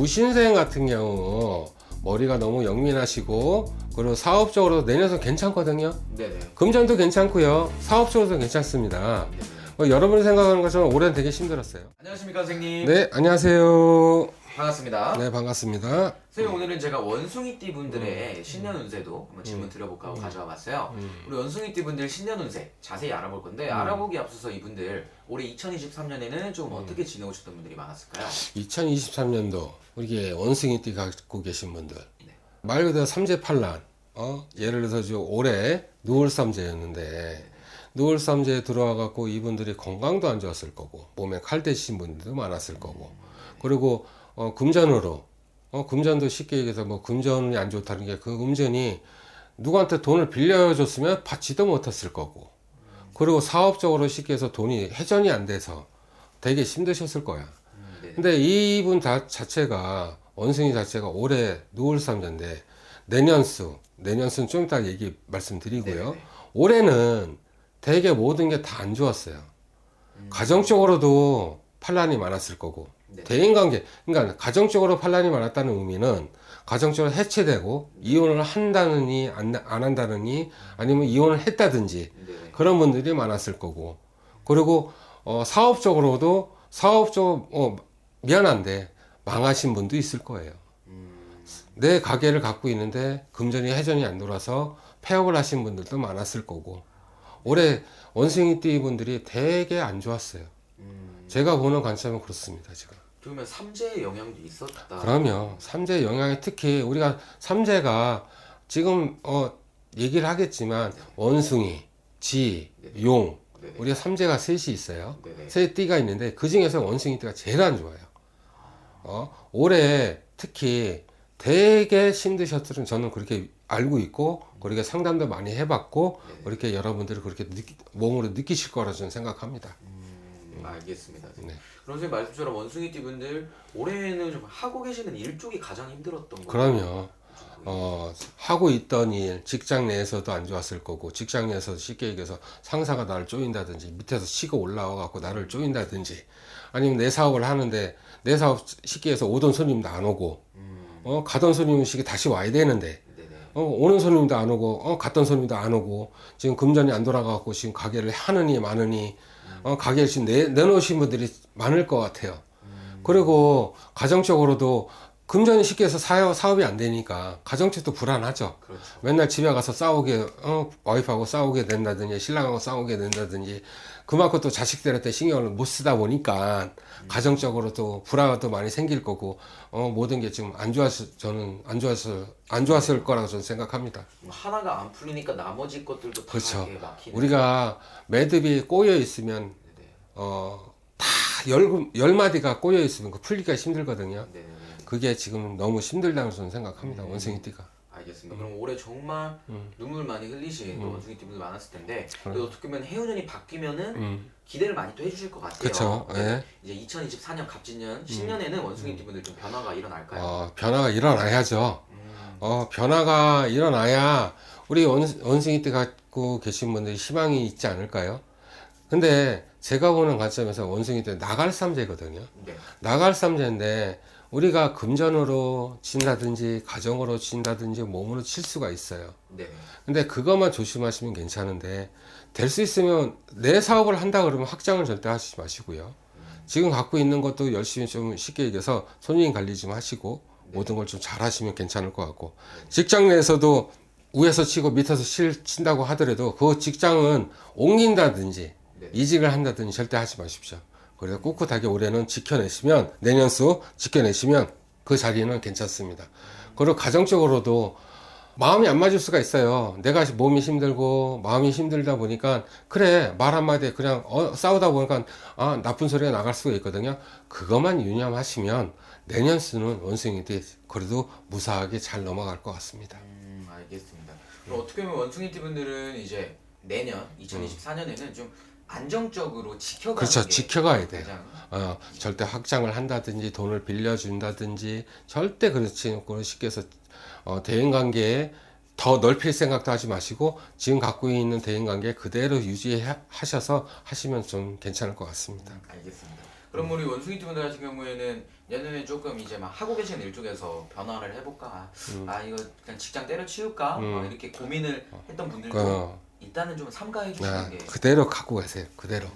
무신생 같은 경우 머리가 너무 영민하시고 그리고 사업적으로 내년도 괜찮거든요. 네네. 금전도 괜찮고요. 사업적으로도 괜찮습니다. 여러분이 생각하는 것처럼 올해는 되게 힘들었어요. 안녕하십니까 선생님. 네, 안녕하세요. 반갑습니다. 네, 반갑습니다. 선생님 오늘은 제가 원숭이띠 분들의 신년 운세도 한번 질문 드려볼까 하고 가져와 봤어요. 우리 원숭이띠 분들 신년 운세 자세히 알아볼 건데 알아보기 앞서서 이분들 올해 2023년에는 좀 어떻게 지내오셨던 분들이 많았을까요? 2023년도 우리 원숭이띠 갖고 계신 분들 네. 말 그대로 삼재팔란 예를 들어서 저 올해 누울삼재였는데 누울삼재에 들어와 갖고 이분들이 건강도 안 좋았을 거고 몸에 칼 대신 분들도 많았을 거고 그리고 금전으로 금전도 쉽게 얘기해서 뭐 금전이 안 좋다는 게 그 금전이 누구한테 돈을 빌려줬으면 받지도 못했을 거고 그리고 사업적으로 쉽게 해서 돈이 회전이 안 돼서 되게 힘드셨을 거야. 근데 이분 자체가 원숭이 자체가 올해 누울삼재인데 내년수는 좀 이따 말씀드리고요. 네네. 올해는 되게 모든 게 다 안 좋았어요. 가정적으로도 판란이 많았을 거고 네. 대인관계 그러니까 가정적으로 판란이 많았다는 의미는 가정적으로 해체되고 이혼을 한다느니 안 한다느니 아니면 이혼을 했다든지 네네. 그런 분들이 많았을 거고 그리고 사업적으로도 미안한데 망하신 분도 있을 거예요. 내 가게를 갖고 있는데 금전이 회전이 안 돌아서 폐업을 하신 분들도 많았을 거고 올해 원숭이띠 분들이 되게 안 좋았어요. 제가 보는 관점은 그렇습니다. 지금. 그러면 삼재의 영향도 있었다. 그럼요. 삼재 영향이 특히 우리가 삼재가 지금 얘기를 하겠지만 원숭이, 쥐, 용 네네. 우리가 삼재가 셋이 있어요. 네네. 세 띠가 있는데 그 중에서 원숭이띠가 제일 안 좋아요. 올해 특히 되게 힘드셨던 저는 그렇게 알고 있고 그렇게 상담도 많이 해봤고 그렇게 여러분들이 그렇게 몸으로 느끼실 거라 저는 생각합니다. 알겠습니다. 네. 그럼 선생님 말씀처럼 원숭이띠 분들 올해는 좀 하고 계시는 일 쪽이 가장 힘들었던 거예요? 그럼요. 하고 있던 일, 직장 내에서도 안 좋았을 거고, 직장 내에서도 쉽게 얘기해서 상사가 나를 쪼인다든지, 밑에서 치고 올라와 갖고 나를 쪼인다든지, 아니면 내 사업을 하는데, 내 사업 쉽게 해서 오던 손님도 안 오고, 가던 손님이 다시 와야 되는데, 네네. 오는 손님도 안 오고, 갔던 손님도 안 오고, 지금 금전이 안 돌아가 갖고 지금 가게를 하느니 마느니, 가게를 지금 내놓으신 분들이 많을 것 같아요. 그리고 가정적으로도 금전이 쉽게 해서 사업이 안 되니까 가정적도 불안하죠. 그렇죠. 맨날 집에 가서 싸우게, 와이프하고 싸우게 된다든지, 신랑하고 싸우게 된다든지, 그만큼 또 자식들한테 신경을 못 쓰다 보니까 가정적으로도 불화도 많이 생길 거고, 모든 게 지금 안 좋았을 거라고 저는 생각합니다. 하나가 안 풀리니까 나머지 것들도 다 그렇죠. 이렇게 막히는. 우리가 매듭이 꼬여 있으면, 다 열 마디가 꼬여 있으면 그 풀기가 힘들거든요. 네네. 그게 지금 너무 힘들다고 저는 생각합니다. 원숭이띠가. 알겠습니다. 그럼 올해 정말 눈물 많이 흘리신 원숭이띠 분들 많았을 텐데 또 어떻게 보면 해운년이 바뀌면은 기대를 많이 또 해주실 것 같아요. 그쵸, 네. 이제 2024년 갑진년 신년에는 원숭이띠 분들 좀 변화가 일어날까요? 변화가 일어나야죠. 변화가 일어나야 우리 원숭이띠 갖고 계신 분들이 희망이 있지 않을까요? 근데 제가 보는 관점에서 원숭이띠 나갈 삼재거든요. 네. 나갈 삼재인데 우리가 금전으로 친다든지 가정으로 친다든지 몸으로 칠 수가 있어요. 네. 근데 그것만 조심하시면 괜찮은데 될 수 있으면 내 사업을 한다 그러면 확장을 절대 하시지 마시고요. 지금 갖고 있는 것도 열심히 좀 쉽게 얘기해서 손님 관리 좀 하시고 모든 걸 좀 잘 하시면 괜찮을 것 같고 직장 내에서도 위에서 치고 밑에서 친다고 하더라도 그 직장은 옮긴다든지 이직을 한다든지 절대 하지 마십시오. 그래서 꿋꿋하게 올해는 지켜내시면 내년수 지켜내시면 그 자리는 괜찮습니다. 그리고 가정적으로도 마음이 안 맞을 수가 있어요. 내가 몸이 힘들고 마음이 힘들다 보니까 그래 말 한마디에 그냥 싸우다 보니까 나쁜 소리가 나갈 수가 있거든요. 그것만 유념하시면 내년수는 원숭이들이 그래도 무사하게 잘 넘어갈 것 같습니다. 알겠습니다. 그럼 어떻게 보면 원숭이띠 분들은 이제 내년 2024년에는 좀 안정적으로 지켜가는 그렇죠. 게 지켜가야 돼요. 가장 절대 확장을 한다든지 돈을 빌려준다든지 절대 그렇지 않고 쉽게 해서 대인관계에 더 넓힐 생각도 하지 마시고 지금 갖고 있는 대인관계 그대로 유지하셔서 하시면 좀 괜찮을 것 같습니다. 알겠습니다. 그럼 우리 원숭이띠 분들 같은 경우에는 내년에 조금 이제 막 하고 계신 일 쪽에서 변화를 해볼까, 아 이거 그냥 직장 때려치울까, 막 이렇게 고민을 했던 분들도 일단은 좀 삼가해 주시는 게 그대로 갖고 가세요. 그대로.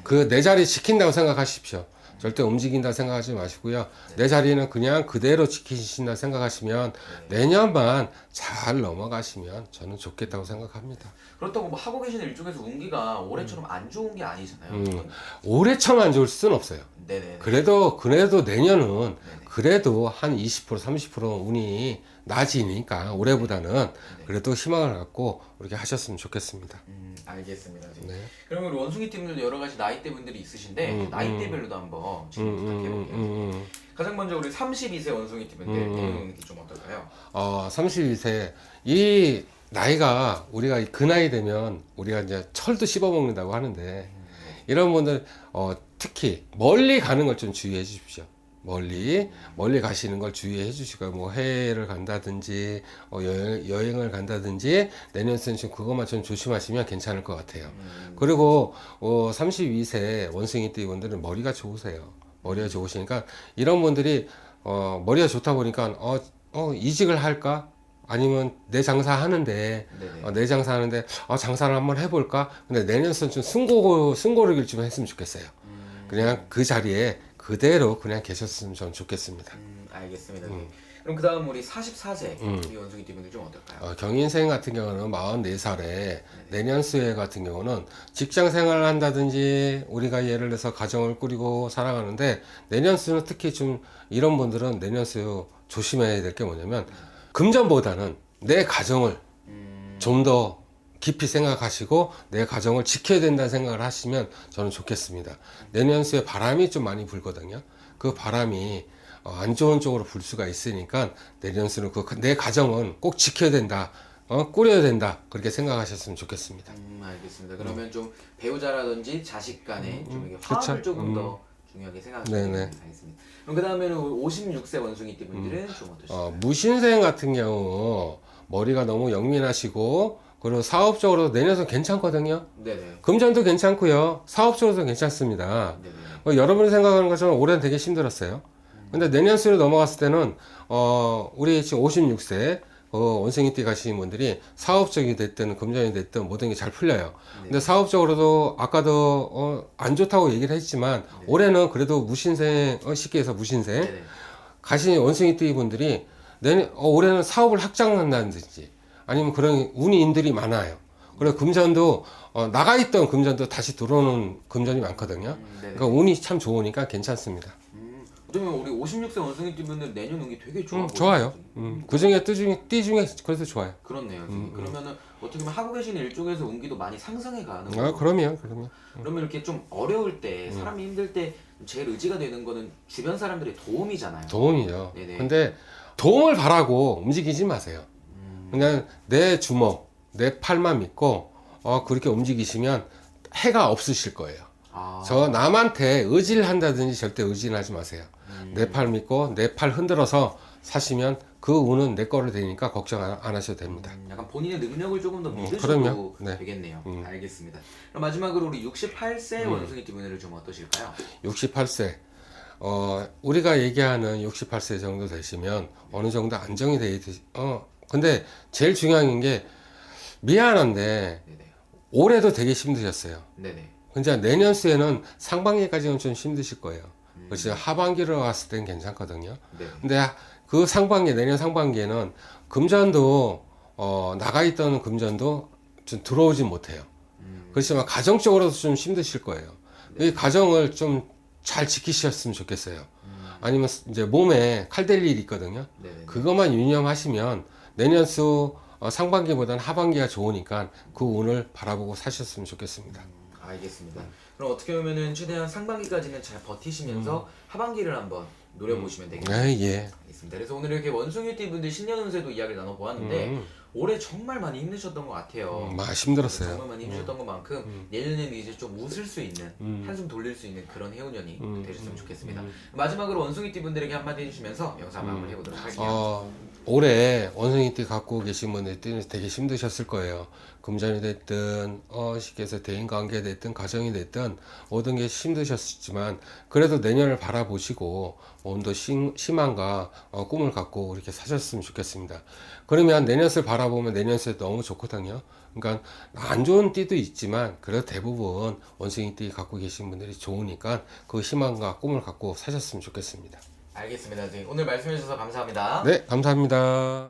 그 내 자리 지킨다고 생각하십시오. 절대 움직인다 생각하지 마시고요. 내 자리는 그냥 그대로 지키신다 생각하시면 내년만 잘 넘어가시면 저는 좋겠다고 생각합니다. 그렇다고 뭐 하고 계신 일 쪽에서 운기가 올해처럼 안 좋은 게 아니잖아요. 올해처럼 안 좋을 수는 없어요. 네네. 그래도 내년은 그래도 한 20% 30% 운이 낮이니까 올해보다는 그래도 희망을 갖고 이렇게 하셨으면 좋겠습니다. 알겠습니다. 네. 그러면 우리 원숭이 팀들도 여러 가지 나이대 분들이 있으신데 나이대별로도 한번 질문 부탁해볼게요. 가장 먼저 우리 32세 원숭이 팀인데 내용이 좀 어떨까요? 32세 이 나이가 우리가 그 나이 되면 우리가 이제 철도 씹어 먹는다고 하는데 이런 분들 특히 멀리 가는 걸 좀 주의해 주십시오. 멀리 가시는 걸 주의해 주시고 뭐 해외를 간다든지 여행을 간다든지 내년에는 좀 그것만 좀 조심하시면 괜찮을 것 같아요. 그리고 32세 원숭이띠 분들은 머리가 좋으세요. 머리가 좋으시니까 이런 분들이 머리가 좋다 보니까 이직을 할까? 아니면 내 장사하는데 내 장사하는데 장사를 한번 해볼까? 근데 내년에는 좀 숨고르기를 좀 했으면 좋겠어요. 그냥 그 자리에 그대로 그냥 계셨으면 저는 좋겠습니다. 알겠습니다. 그럼 그 다음 우리 44세 이 원숭이띠 분들 좀 어떨까요? 경인생 같은 경우는 44살에 내년 수해 같은 경우는 직장 생활을 한다든지 우리가 예를 들어서 가정을 꾸리고 살아가는데 내년 수는 특히 좀 이런 분들은 내년 수 조심해야 될 게 뭐냐면 금전보다는 내 가정을 좀 더 깊이 생각하시고 내 가정을 지켜야 된다는 생각을 하시면 저는 좋겠습니다. 내년수에 바람이 좀 많이 불거든요. 그 바람이 안 좋은 쪽으로 불 수가 있으니까 내년수는 내 가정은 꼭 지켜야 된다. 꾸려야 된다. 그렇게 생각하셨으면 좋겠습니다. 알겠습니다. 그러면 좀 배우자라든지 자식 간에 좀 이게 화합을 조금 더 중요하게 생각하시면 알겠습니다. 그럼 그 다음에는 56세 원숭이띠 분들은 좀 어떠실까요? 무신생 같은 경우 머리가 너무 영민하시고 그리고 사업적으로도 내년은 괜찮거든요. 네네. 금전도 괜찮고요. 사업적으로도 괜찮습니다. 여러분이 생각하는 것처럼 올해는 되게 힘들었어요. 근데 내년 수로 넘어갔을 때는 우리 지금 56세 원숭이띠 가시는 분들이 사업적이 됐든 금전이 됐든 모든 게 잘 풀려요. 근데 사업적으로도 아까도 안 좋다고 얘기를 했지만 올해는 그래도 무신생 쉽게 해서 무신생 가신 원숭이띠 분들이 올해는 사업을 확장한다든지 아니면 그런 운인들이 많아요. 그리고 금전도 나가 있던 금전도 다시 들어오는 금전이 많거든요. 그러니까 운이 참 좋으니까 괜찮습니다. 그러면 우리 56세 원숭이띠 분들 내년 운이 되게 좋아 보여요. 좋아요. 그 중에 띠 중에 그래서 좋아요. 그렇네요. 그러면은 어떻게 보면 하고 계신 일 쪽에서 운기도 많이 상승해 가는 거예요. 그럼요. 그러면 이렇게 좀 어려울 때 사람이 힘들 때 제일 의지가 되는 거는 주변 사람들의 도움이잖아요. 도움이죠. 네네. 근데 도움을 바라고 움직이지 마세요. 그냥 내 주먹, 내 팔만 믿고 그렇게 움직이시면 해가 없으실 거예요. 저 남한테 의지를 한다든지 절대 의지는 하지 마세요. 내 팔 믿고 내 팔 흔들어서 사시면 그 운은 내 거로 되니까 걱정 안 하셔도 됩니다. 약간 본인의 능력을 조금 더 믿으셔도 네. 되겠네요. 알겠습니다. 그럼 마지막으로 우리 68세 원숭이띠 분들은 좀 어떠실까요? 68세. 우리가 얘기하는 68세 정도 되시면 어느 정도 안정이 돼 근데 제일 중요한 게 미안한데 네네. 올해도 되게 힘드셨어요. 네네. 근데 내년 수에는 상반기까지는 좀 힘드실 거예요. 그렇죠. 하반기로 갔을 땐 괜찮거든요. 네. 근데 그 내년 상반기에는 금전도 나가 있던 금전도 좀 들어오진 못해요. 그렇지만 가정적으로도 좀 힘드실 거예요. 이 가정을 좀 잘 지키셨으면 좋겠어요. 아니면 이제 몸에 칼 댈 일이 있거든요. 네네. 그것만 유념하시면 내년 수 상반기보다는 하반기가 좋으니까 그 운을 바라보고 사셨으면 좋겠습니다. 알겠습니다. 그럼 어떻게 보면은 최대한 상반기까지는 잘 버티시면서 하반기를 한번 노려보시면 되겠네요. 예. 알겠습니다. 그래서 오늘 이렇게 원숭이띠 분들 신년 운세도 이야기를 나눠보았는데 올해 정말 많이 힘드셨던 것 같아요. 많이 힘들었어요. 정말 많이 힘드셨던 것만큼 내년에는 이제 좀 웃을 수 있는 한숨 돌릴 수 있는 그런 해운년이 되셨으면 좋겠습니다. 마지막으로 원숭이띠 분들에게 한마디 해주시면서 영상 마무리 해보도록 할게요. 올해 원숭이띠 갖고 계신 분들이 되게 힘드셨을 거예요. 금전이 됐든 쉽게 해서 대인관계 됐든 가정이 됐든 모든 게 힘드셨지만 그래도 내년을 바라보시고 좀 더 희망과 꿈을 갖고 이렇게 사셨으면 좋겠습니다. 그러면 내년을 바라보면 내년에 너무 좋거든요. 그러니까 안 좋은 띠도 있지만 그래도 대부분 원숭이띠 갖고 계신 분들이 좋으니까 그 희망과 꿈을 갖고 사셨으면 좋겠습니다. 알겠습니다, 선생님. 오늘 말씀해 주셔서 감사합니다. 네, 감사합니다.